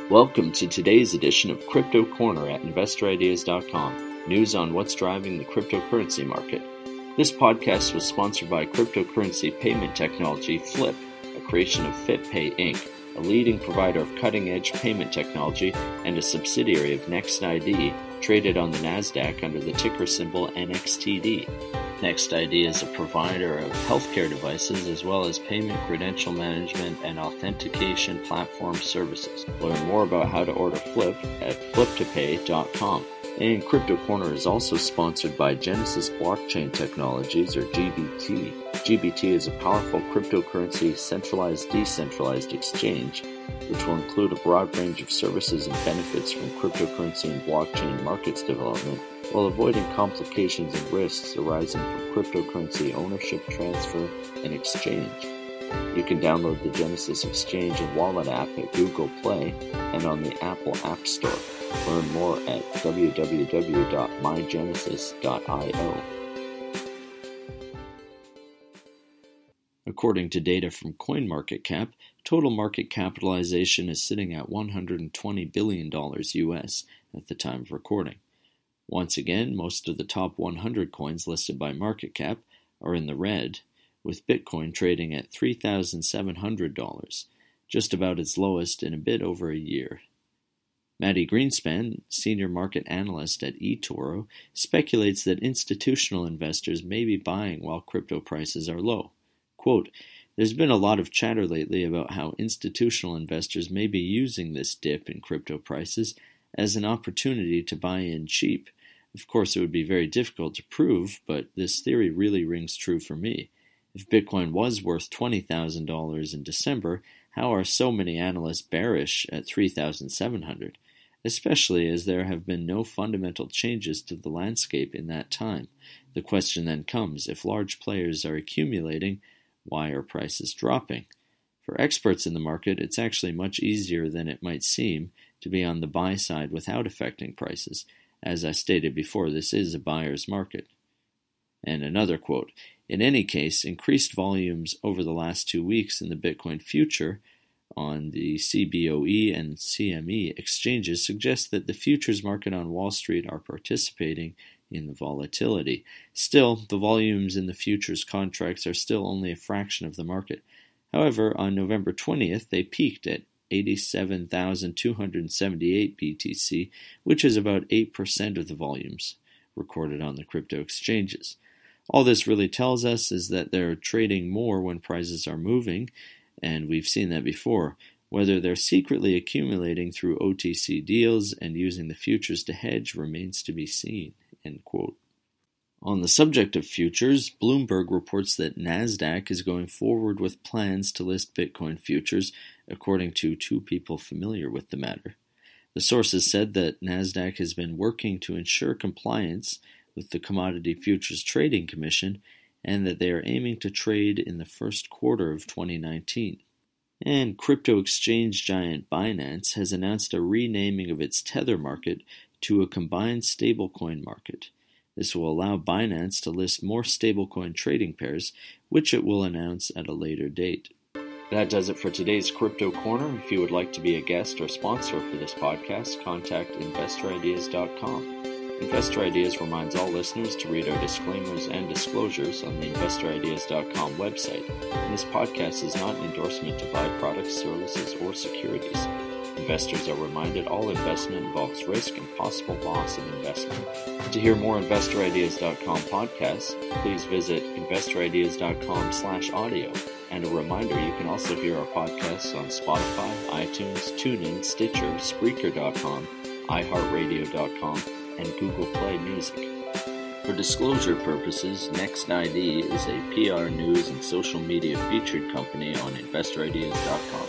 Welcome to today's edition of Crypto Corner at InvestorIdeas.com, news on what's driving the cryptocurrency market. This podcast was sponsored by cryptocurrency payment technology Flip, a creation of FitPay Inc., a leading provider of cutting-edge payment technology and a subsidiary of NextID, traded on the Nasdaq under the ticker symbol NXTD. NextID is a provider of healthcare devices as well as payment credential management and authentication platform services. Learn more about how to order Flip at fliptopay.com. And Crypto Corner is also sponsored by Genesis Blockchain Technologies, or GBT. GBT is a powerful cryptocurrency centralized-decentralized exchange, which will include a broad range of services and benefits from cryptocurrency and blockchain markets development, while avoiding complications and risks arising from cryptocurrency ownership, transfer, and exchange. You can download the Genesis Exchange and Wallet app at Google Play and on the Apple App Store. Learn more at www.mygenesis.io. According to data from CoinMarketCap, total market capitalization is sitting at $120 billion US at the time of recording. Once again, most of the top 100 coins listed by market cap are in the red, with Bitcoin trading at $3,700, just about its lowest in a bit over a year. Maddie Greenspan, senior market analyst at eToro, speculates that institutional investors may be buying while crypto prices are low. Quote, "There's been a lot of chatter lately about how institutional investors may be using this dip in crypto prices as an opportunity to buy in cheap. Of course, it would be very difficult to prove, but this theory really rings true for me. If Bitcoin was worth $20,000 in December, how are so many analysts bearish at $3,700? Especially as there have been no fundamental changes to the landscape in that time. The question then comes, if large players are accumulating, why are prices dropping? For experts in the market, it's actually much easier than it might seem to be on the buy side without affecting prices. As I stated before, this is a buyer's market." And another quote, "In any case, increased volumes over the last 2 weeks in the Bitcoin future on the CBOE and CME exchanges suggest that the futures market on Wall Street are participating in the volatility. Still, the volumes in the futures contracts are still only a fraction of the market. However, on November 20th, they peaked at 87,278 BTC, which is about 8% of the volumes recorded on the crypto exchanges. All this really tells us is that they're trading more when prices are moving, and we've seen that before. Whether they're secretly accumulating through OTC deals and using the futures to hedge remains to be seen." End quote. On the subject of futures, Bloomberg reports that Nasdaq is going forward with plans to list Bitcoin futures, according to two people familiar with the matter. The sources said that Nasdaq has been working to ensure compliance with the Commodity Futures Trading Commission and that they are aiming to trade in the first quarter of 2019. And crypto exchange giant Binance has announced a renaming of its Tether market to a combined stablecoin market. This will allow Binance to list more stablecoin trading pairs, which it will announce at a later date. That does it for today's Crypto Corner. If you would like to be a guest or sponsor for this podcast, contact InvestorIdeas.com. Investor Ideas reminds all listeners to read our disclaimers and disclosures on the InvestorIdeas.com website. And this podcast is not an endorsement to buy products, services, or securities. Investors are reminded all investment involves risk and possible loss of investment. To hear more InvestorIdeas.com podcasts, please visit InvestorIdeas.com/audio. And a reminder, you can also hear our podcasts on Spotify, iTunes, TuneIn, Stitcher, Spreaker.com, iHeartRadio.com, and Google Play Music. For disclosure purposes, NextID is a PR news and social media featured company on InvestorIdeas.com.